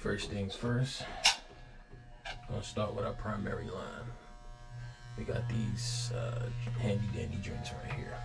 First things first, I'm gonna start with our primary line. We got these handy dandy joints right here.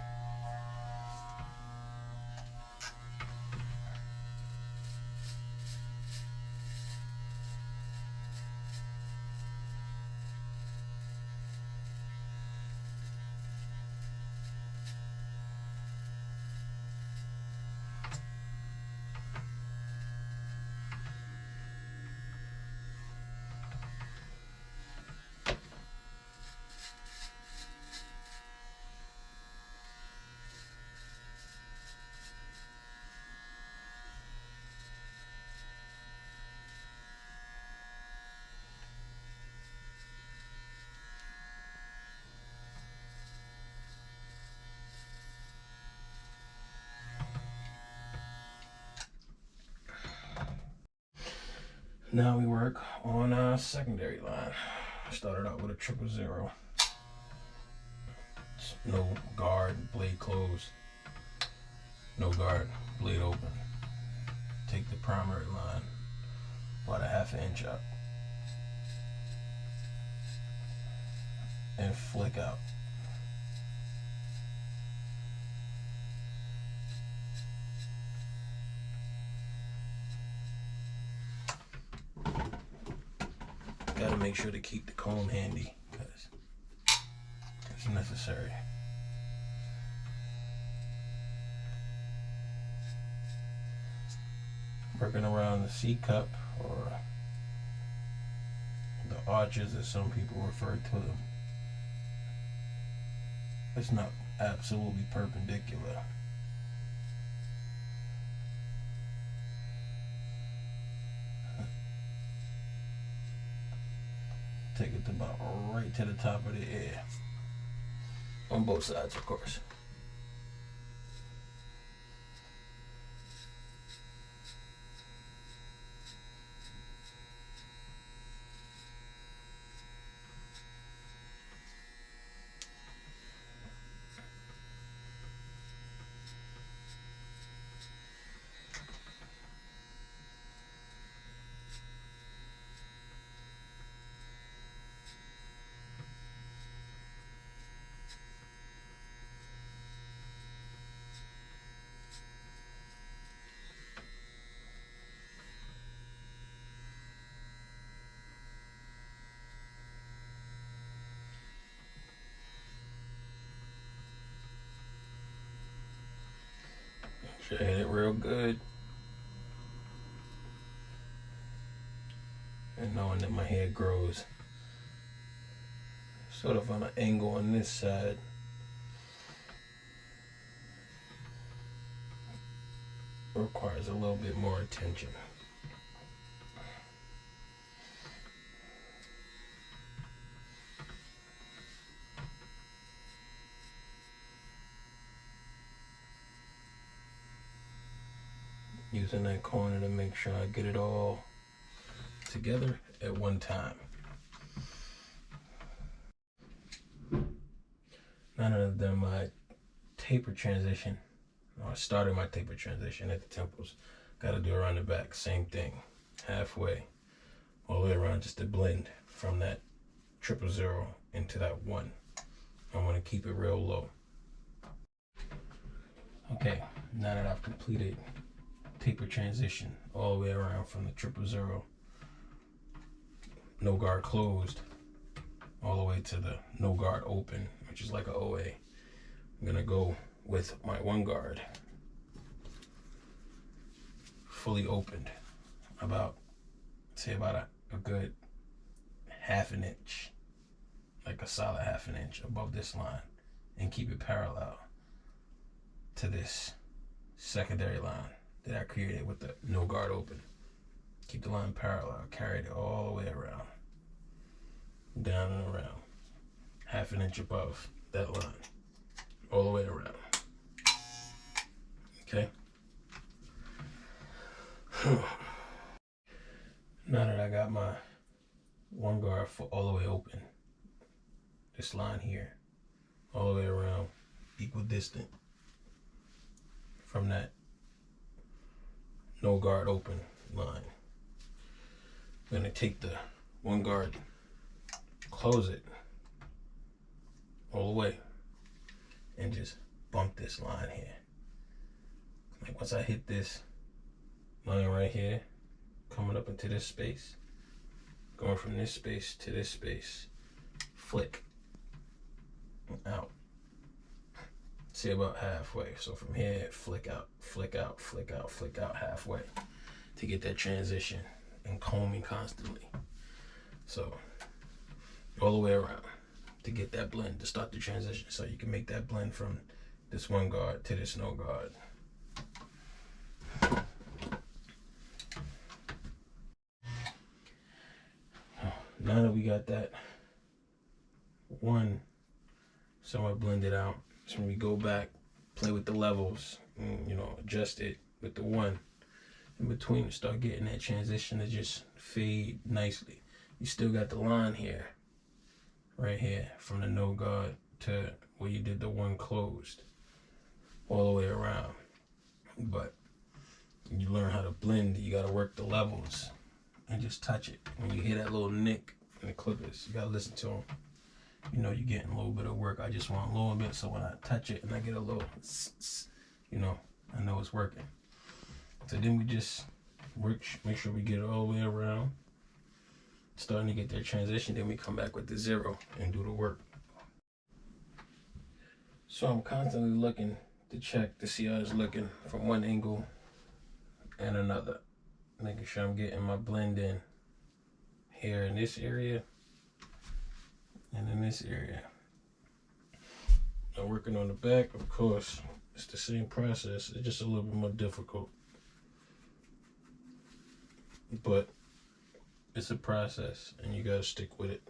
Now we work on our secondary line. Started out with a 000. No guard, blade closed. No guard, blade open. Take the primary line about a ½ inch up and flick out. Gotta make sure to keep the comb handy because it's necessary. Working around the C cup, or the arches as some people refer to them. It's not absolutely perpendicular. Take it to about right to the top of the ear. On both sides, of course. Should hit it real good. And knowing that my hair grows sort of on an angle on this side, requires a little bit more attention. Using that corner to make sure I get it all together at one time. Now that I've done my taper transition, or I started my taper transition at the temples, got to do around the back, same thing, halfway, all the way around, just to blend from that 000 into that 1. I want to keep it real low. Okay, now that I've completed taper transition all the way around from the 000, no guard closed, all the way to the no guard open, which is like a OA. I'm gonna go with my 1 guard fully opened, about a good ½ an inch, like a solid ½ an inch above this line, and keep it parallel to this secondary line that I created with the no guard open. Keep the line parallel, carried it all the way around, down and around, ½ an inch above that line, all the way around. Okay? Now that I got my 1 guard all the way open, this line here, all the way around, equidistant from that no guard open line, I'm gonna take the one guard, close it all the way, and just bump this line here. Like once I hit this line right here, coming up into this space, going from this space to this space, flick out. See, about halfway. So from here, flick out, flick out, flick out, flick out halfway to get that transition and combing constantly. So all the way around to get that blend, to start the transition, so you can make that blend from this one guard to this no guard. Now that we got that one somewhat blended out, so when we go back, play with the levels, and, adjust it with the one in between, start getting that transition to just fade nicely. You still got the line here, right here, from the no guard to where you did the one closed, all the way around. But when you learn how to blend, you gotta work the levels and just touch it. When you hear that little nick in the clippers, you gotta listen to them. You're getting a little bit of work. I just want a little bit, so when I touch it and I get a little, I know it's working. So then we just make sure we get it all the way around, starting to get that transition. Then we come back with the 0 and do the work. So I'm constantly looking to check to see how it's looking from one angle and another, making sure I'm getting my blend in here in this area and in this area. I'm working on the back, of course. It's the same process. It's just a little bit more difficult, but it's a process, and you gotta stick with it.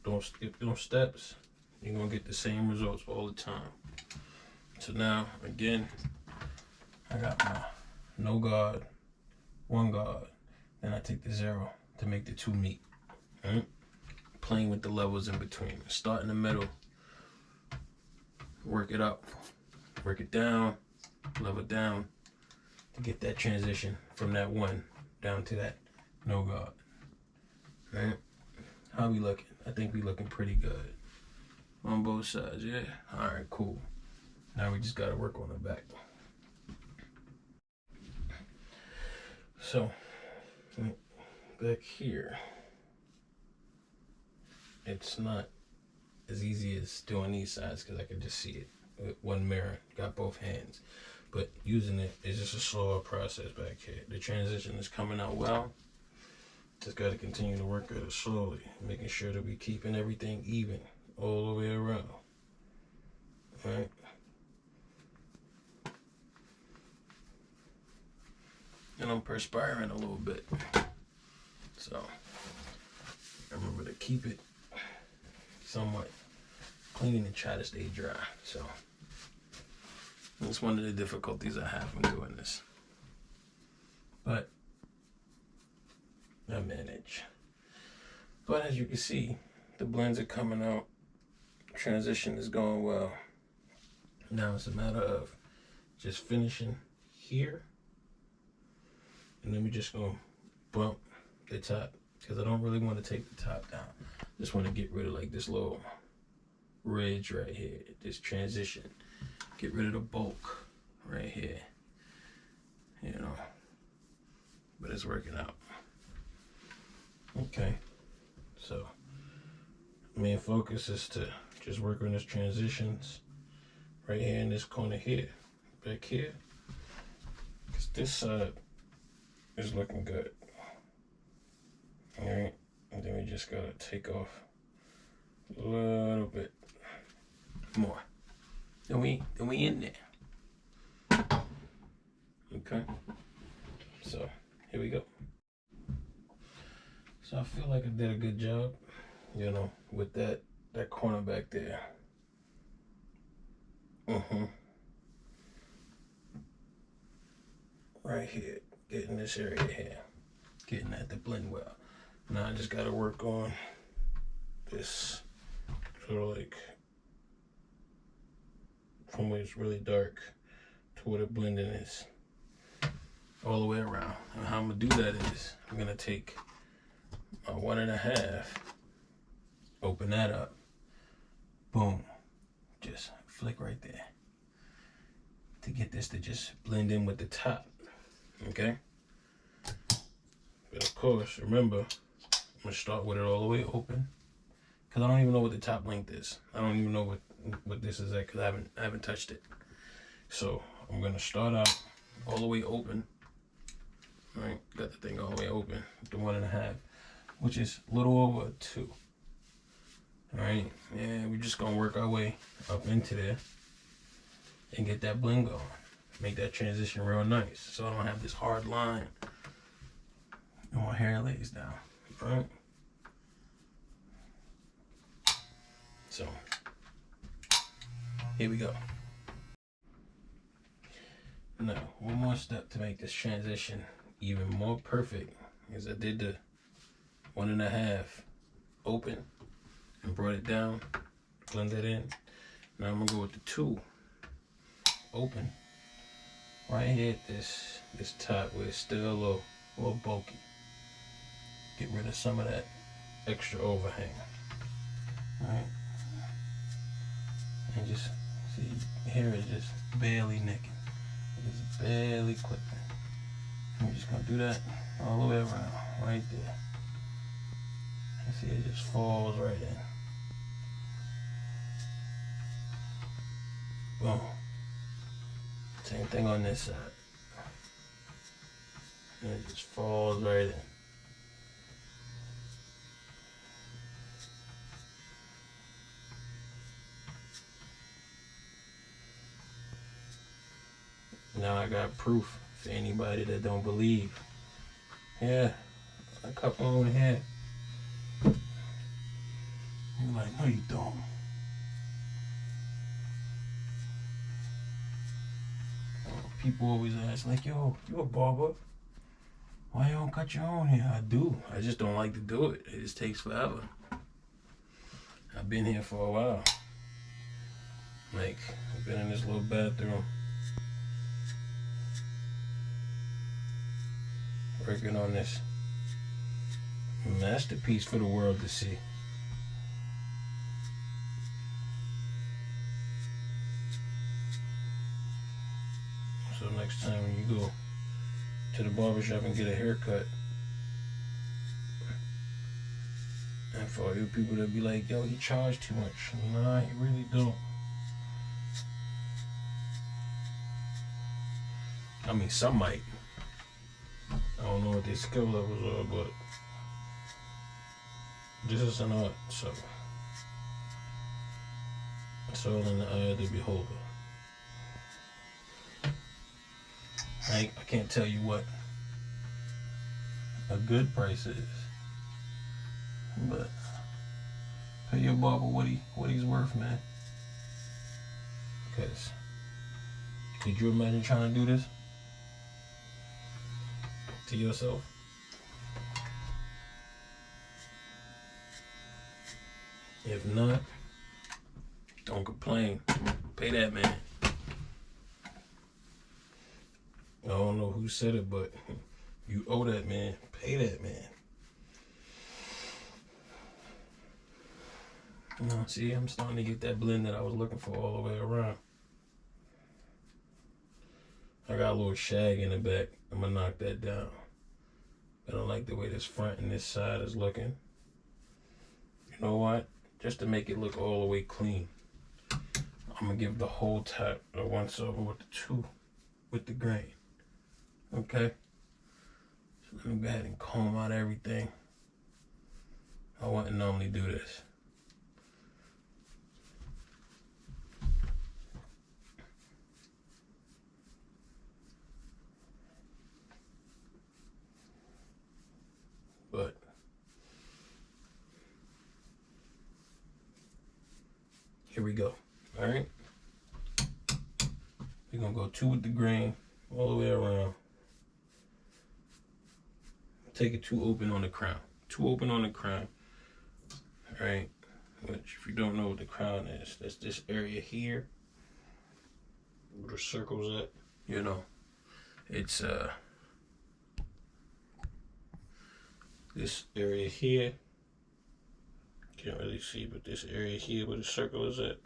Don't skip those steps. You're gonna get the same results all the time. So now, again, I got my no guard, one guard, then I take the 0 to make the 2 meet. Right? Playing with the levels in between. Start in the middle, work it up, work it down, level down to get that transition from that 1 down to that no guard. Right? How we looking? I think we looking pretty good on both sides. Yeah. All right. Cool. Now we just gotta work on the back. So back here, it's not as easy as doing these sides because I can just see it with one mirror, got both hands. But using it is just a slower process back here. The transition is coming out well. Just got to continue to work at it slowly, making sure that we keeping everything even all the way around. All right. And I'm perspiring a little bit, so remember to keep it somewhat clean and try to stay dry. So that's one of the difficulties I have when doing this, but I manage. But as you can see, the blends are coming out. Transition is going well. Now it's a matter of just finishing here, and then we just gonna bump the top, because I don't really want to take the top down. Just want to get rid of like this little ridge right here, this transition. Get rid of the bulk right here, but it's working out. Okay, so main focus is to just work on these transitions right here in this corner here, back here, because this side is looking good. All right, and then we just gotta take off a little bit more. Then we in there. Okay, so here we go. So I feel like I did a good job, with that corner back there. Right here, getting this area here, getting that to blend well. Now I just gotta work on this sort of like from where it's really dark to where the blending is. all the way around. And how I'm gonna do that is I'm gonna take my 1.5, open that up, boom, just flick right there to get this to just blend in with the top, okay? But of course, remember, I'm gonna start with it all the way open, because I don't even know what the top length is. I don't even know what this is at, because I haven't touched it. So I'm gonna start out all the way open. All right, got the thing all the way open, the 1.5, which is a little over 2. All right, and we're just gonna work our way up into there and get that bling going. Make that transition real nice, so I don't have this hard line and my hair lays down. All right. So here we go. Now, one more step to make this transition even more perfect is I did the 1.5 open and brought it down, blend it in. Now I'm gonna go with the 2 open right here at this top where it's still a little bulky. Get rid of some of that extra overhang. Alright. And just see, here it's just barely nicking. It's barely clipping. I'm just gonna do that all the way around, right there. And see, it just falls right in. Boom. Same thing on this side. And it just falls right in. Now I got proof for anybody that don't believe. Yeah, I cut my own hair. You're like, no you don't. People always ask, like, yo, you a barber? Why you don't cut your own hair? I do. I just don't like to do it. It just takes forever. I've been here for a while. Like, I've been in this little bathroom working on this masterpiece for the world to see. So next time when you go to the barbershop and get a haircut, and for all you people that be like, yo, he charged too much. Nah, he really don't. I mean, some might. I don't know what their skill levels are, but this is an art, so it's all in the eye of the beholder. I can't tell you what a good price is, but pay your barber what he's worth, man. Because could you imagine trying to do this to yourself? If not, don't complain. Pay that man. I don't know who said it, but you owe that man. Pay that man. Now, see, I'm starting to get that blend that I was looking for all the way around. I got a little shag in the back. I'm gonna knock that down. I don't like the way this front and this side is looking. You know what? Just to make it look all the way clean, I'm gonna give the whole top a once over with the 2 with the grain. Okay? So let me go ahead and comb out everything. I wouldn't normally do this. But here we go. All right. We're gonna go 2 with the grain all the way around. Take it 2 open on the crown. 2 open on the crown. All right. Which, if you don't know what the crown is, that's this area here where the circle's at. You know, it's This area here, can't really see, but this area here where the circle is at,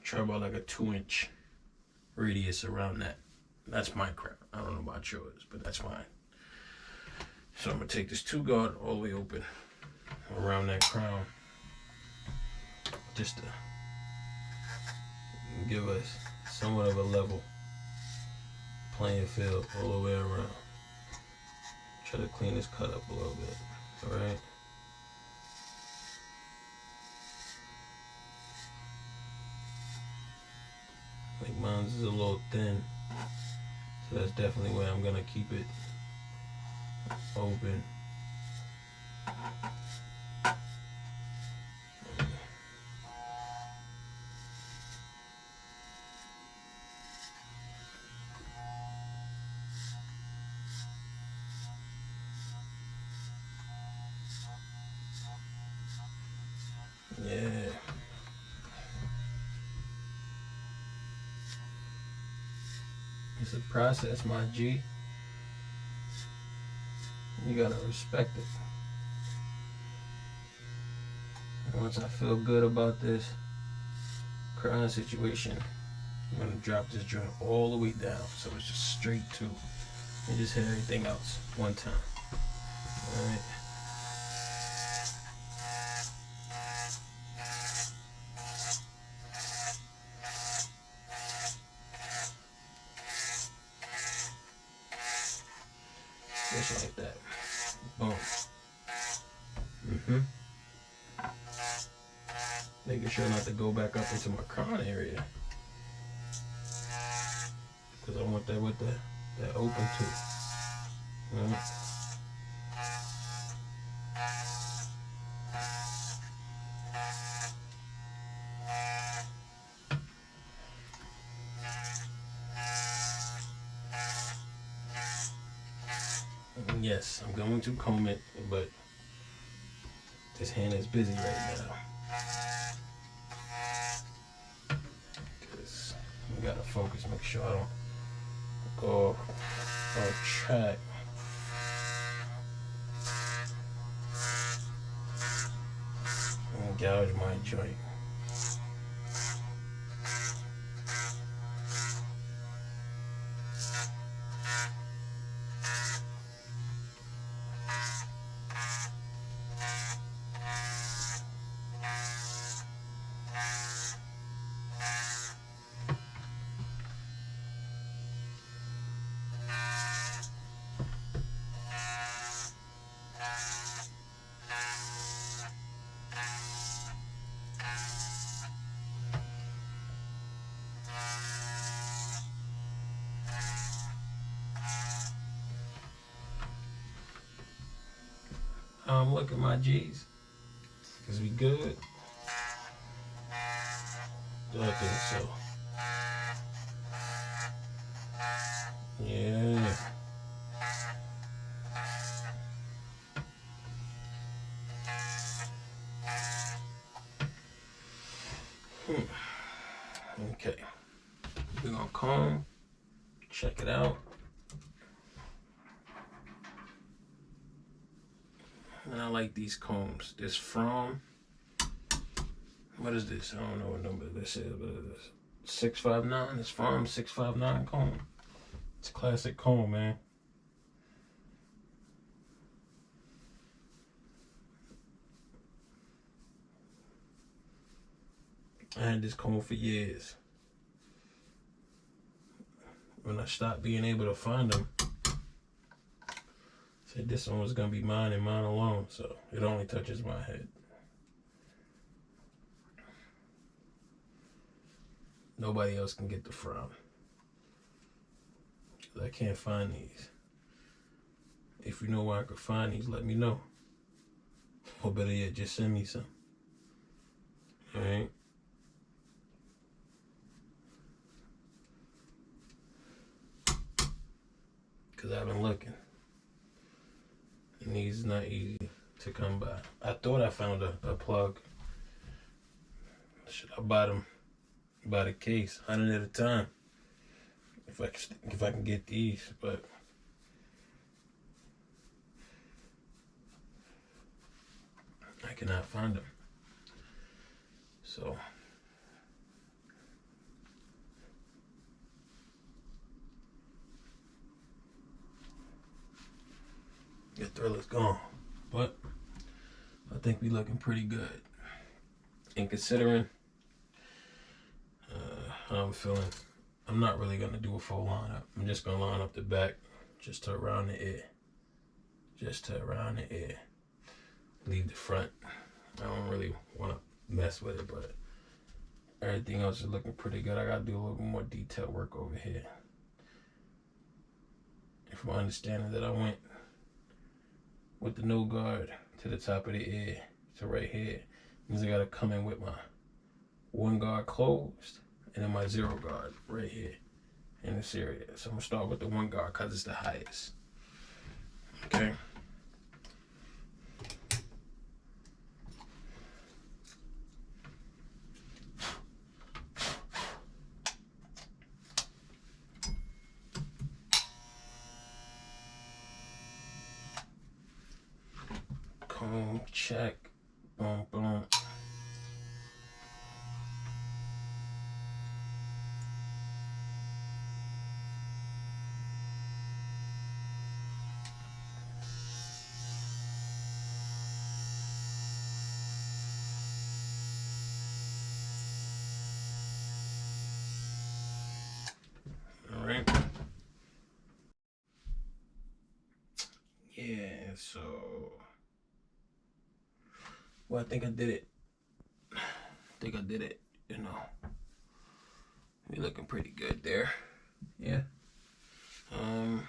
try about like a 2-inch radius around that. That's my crap. I don't know about yours, but that's mine. So I'm gonna take this 2 guard all the way open around that crown, just to give us somewhat of a level playing field all the way around. Try to clean this cut up a little bit, all right? Like mine's is a little thin, so that's definitely where I'm gonna keep it open. Yeah. It's a process, my G. You gotta respect it. And once I feel good about this crown situation, I'm gonna drop this joint all the way down so it's just straight to, and just hit everything else one time. Alright. Just like that. Boom. Making sure not to go back up into my crown area, because I want that with that open too. Yes, I'm going to comb it, but this hand is busy right now. Because we gotta focus, make sure I don't go off track. And gouge my joint. Look at my G's. Is we good? I think so. Yeah. Okay. We're gonna comb. Check it out. And I like these combs. This from, what is this? I don't know what number this is, but it's 659. It's from 659 comb. It's a classic comb, man. I had this comb for years. When I stopped being able to find them, said this one was gonna be mine and mine alone, so it only touches my head. Nobody else can get the from. I can't find these. If you know where I could find these, let me know. Or better yet, just send me some. Alright? Because I've been looking. And these are not easy to come by. I thought I found a plug. Should I buy them by the case, 100 at a time? If I can get these, but cannot find them. So your thrill is gone. But I think we looking pretty good. And considering how I'm feeling, I'm not really gonna do a full lineup. I'm just gonna line up the back just to around the ear. Just to around the ear. Leave the front. I don't really want to mess with it, but everything else is looking pretty good. I gotta do a little more detail work over here. And from my understanding that I went with the no guard to the top of the ear to right here, means I gotta come in with my one guard closed and then my zero guard right here in this area. So I'm gonna start with the one guard because it's the highest. Okay. Comb check. Boom, boom. All right. Yeah, so well, I think I did it. You know, we looking pretty good there. Yeah. I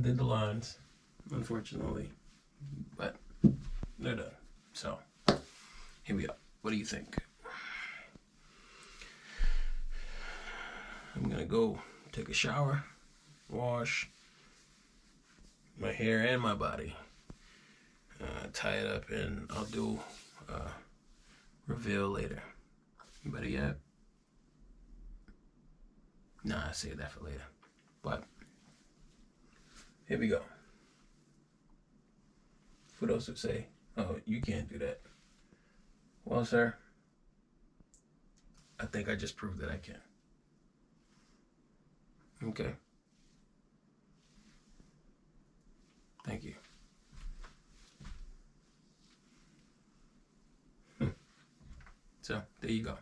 did the lines, unfortunately, but they're done. So here we go. What do you think? I'm gonna go take a shower, wash my hair and my body, tie it up, and I'll do reveal later. Better yet, nah, I save that for later. But here we go. For those who say, "Oh, you can't do that," well, sir, I think I just proved that I can. Okay. Thank you. So there you go.